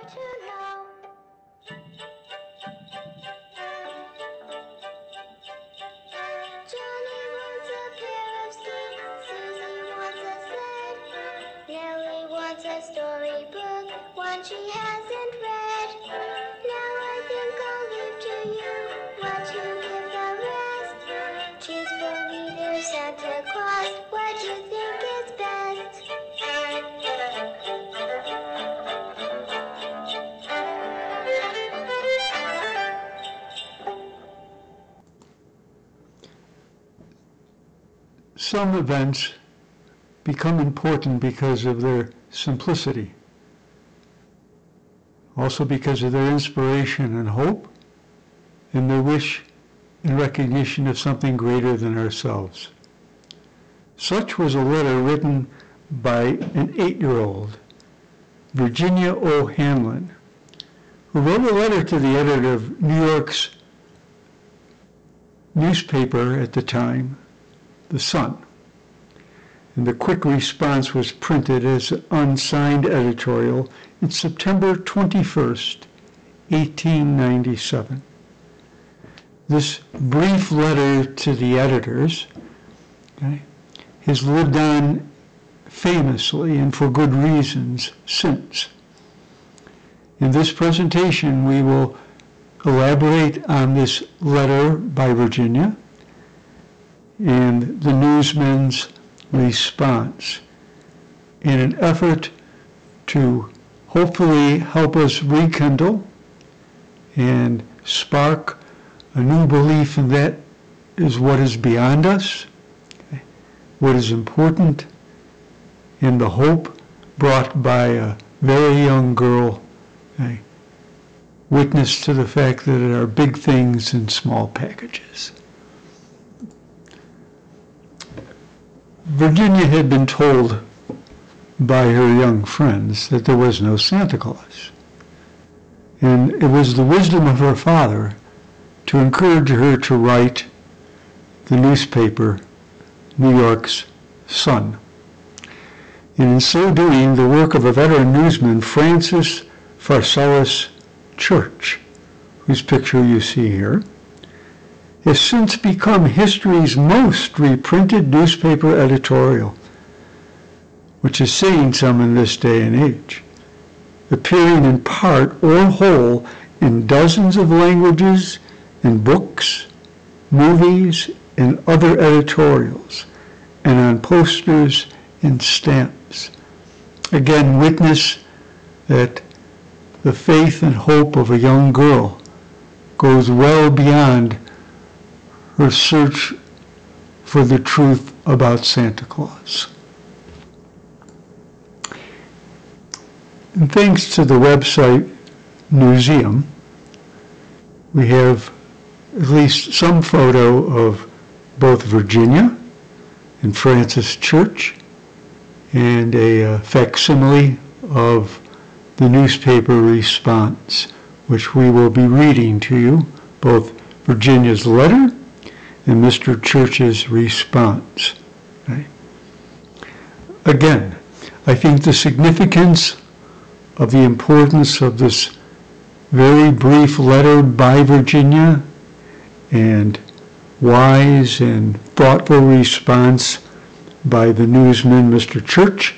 to know. Johnny wants a pair of skis, Susie wants a sled, Nellie wants a storybook, one she hasn't read. Now I think I'll leave to you what you give the rest. Choose for me, dear Santa Claus, what you think is best. Some events become important because of their simplicity, also because of their inspiration and hope, and their wish and recognition of something greater than ourselves. Such was a letter written by an 8-year-old, Virginia O. Hanlon, who wrote a letter to the editor of New York's newspaper at the time, The Sun. And the quick response was printed as an unsigned editorial in September 21st, 1897. This brief letter to the editors has lived on famously and for good reasons since. In this presentation, we will elaborate on this letter by Virginia and the newsman's response in an effort to hopefully help us rekindle and spark a new belief in that is what is beyond us, what is important, and the hope brought by a very young girl, witness to the fact that there are big things in small packages. Virginia had been told by her young friends that there was no Santa Claus. And it was the wisdom of her father to encourage her to write the newspaper, New York's Sun. And in so doing, the work of a veteran newsman, Francis Pharcellus Church, whose picture you see here, has since become history's most reprinted newspaper editorial, which is saying some in this day and age, appearing in part or whole in dozens of languages, in books, movies, and other editorials, and on posters and stamps. Again, witness that the faith and hope of a young girl goes well beyond her search for the truth about Santa Claus. And thanks to the website Newseum, we have at least some photo of both Virginia and Francis Church, and a facsimile of the newspaper response, which we will be reading to you, both Virginia's letter and Mr. Church's response. Okay. Again, I think the significance of the importance of this very brief letter by Virginia and wise and thoughtful response by the newsman, Mr. Church,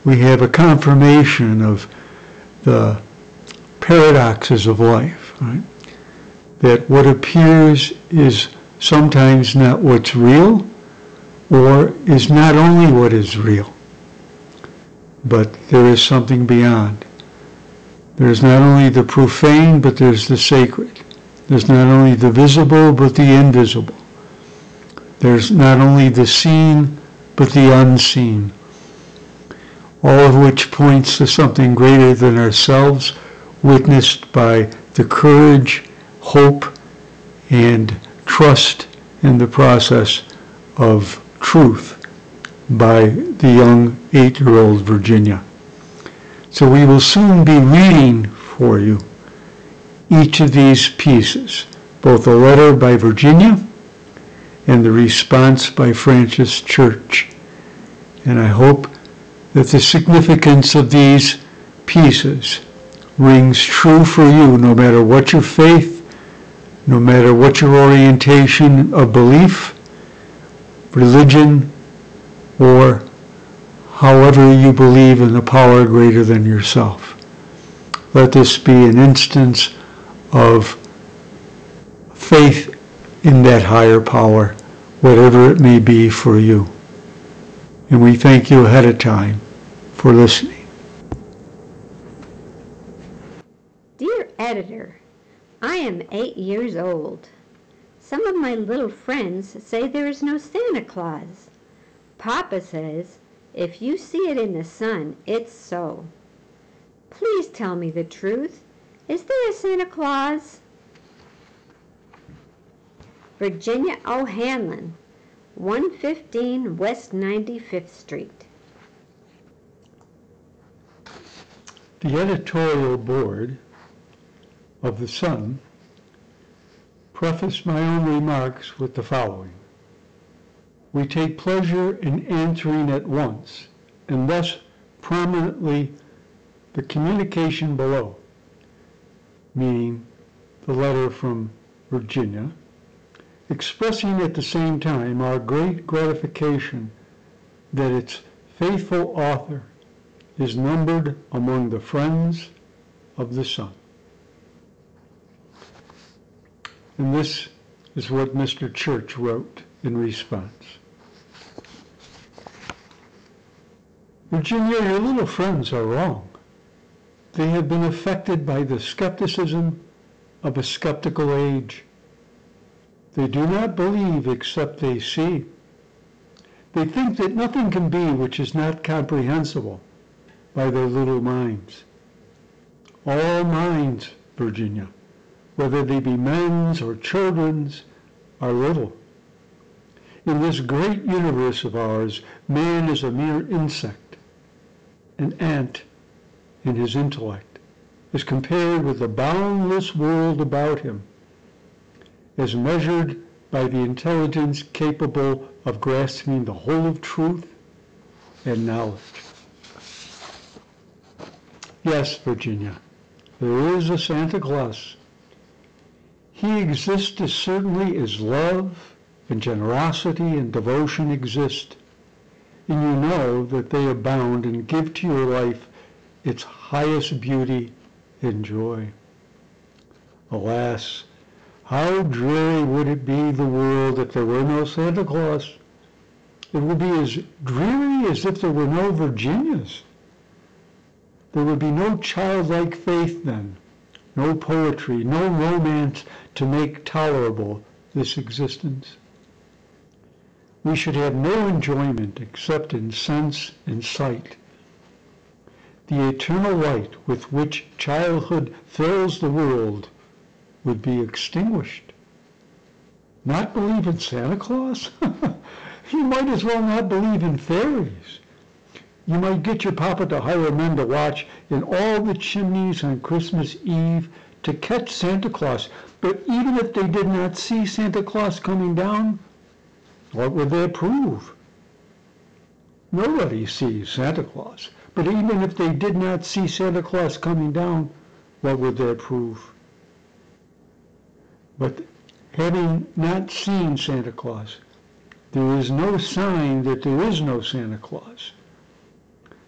we have a confirmation of the paradoxes of life, right? That what appears is sometimes not what's real, or is not only what is real, but there is something beyond. There's not only the profane, but there's the sacred. There's not only the visible, but the invisible. There's not only the seen, but the unseen. All of which points to something greater than ourselves, witnessed by the courage, hope, and trust in the process of truth by the young 8-year-old Virginia. So we will soon be reading for you each of these pieces, both the letter by Virginia and the response by Francis Church. And I hope that the significance of these pieces rings true for you, no matter what your faith, no matter what your orientation of belief, religion, or however you believe in a power greater than yourself. Let this be an instance of faith in that higher power, whatever it may be for you. And we thank you ahead of time for listening. Dear editor, I am 8 years old. Some of my little friends say there is no Santa Claus. Papa says, if you see it in the sun, it's so. Please tell me the truth. Is there a Santa Claus? Virginia O'Hanlon, 115 West 95th Street. The editorial board of The Sun prefaced my own remarks with the following. We take pleasure in answering at once, and thus prominently, the communication below, meaning the letter from Virginia, expressing at the same time our great gratification that its faithful author is numbered among the friends of the Sun. And this is what Mr. Church wrote in response. Virginia, your little friends are wrong. They have been affected by the skepticism of a skeptical age. They do not believe except they see. They think that nothing can be which is not comprehensible by their little minds. All minds, Virginia, whether they be men's or children's, are little. In this great universe of ours, man is a mere insect, an ant in his intellect, as compared with the boundless world about him, as measured by the intelligence capable of grasping the whole of truth and knowledge. Yes, Virginia, there is a Santa Claus. He exists as certainly as love and generosity and devotion exist, and you know that they abound and give to your life its highest beauty and joy. Alas, how dreary would it be the world if there were no Santa Claus? It would be as dreary as if there were no Virginias. There would be no childlike faith then, no poetry, no romance to make tolerable this existence. We should have no enjoyment except in sense and sight. The eternal light with which childhood fills the world would be extinguished. Not believe in Santa Claus? You might as well not believe in fairies. You might get your papa to hire men to watch in all the chimneys on Christmas Eve to catch Santa Claus. But even if they did not see Santa Claus coming down, what would that prove? Nobody sees Santa Claus. But even if they did not see Santa Claus coming down, what would that prove? But having not seen Santa Claus, there is no sign that there is no Santa Claus.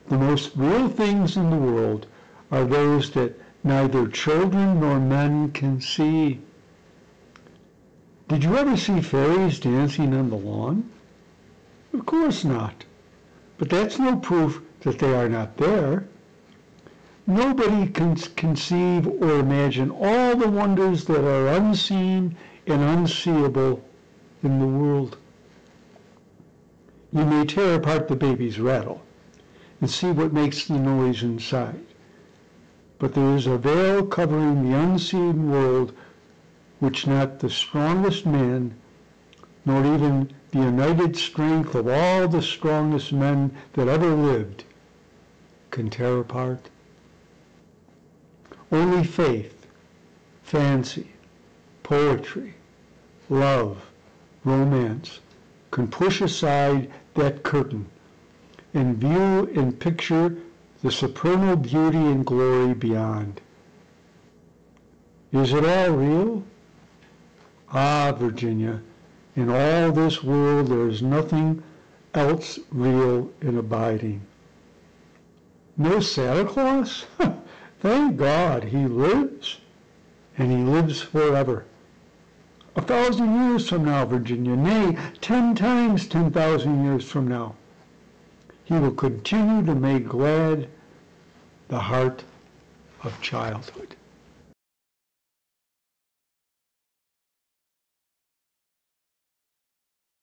The most real things in the world are those that neither children nor men can see. Did you ever see fairies dancing on the lawn? Of course not. But that's no proof that they are not there. Nobody can conceive or imagine all the wonders that are unseen and unseeable in the world. You may tear apart the baby's rattle and see what makes the noise inside. But there is a veil covering the unseen world which not the strongest man, nor even the united strength of all the strongest men that ever lived, can tear apart. Only faith, fancy, poetry, love, romance can push aside that curtain and view and picture the supernal beauty and glory beyond. Is it all real? Ah, Virginia, in all this world there is nothing else real and abiding. No Santa Claus? Thank God he lives, and he lives forever. 1,000 years from now, Virginia, nay, 10 times 10,000 years from now, he will continue to make glad the heart of childhood.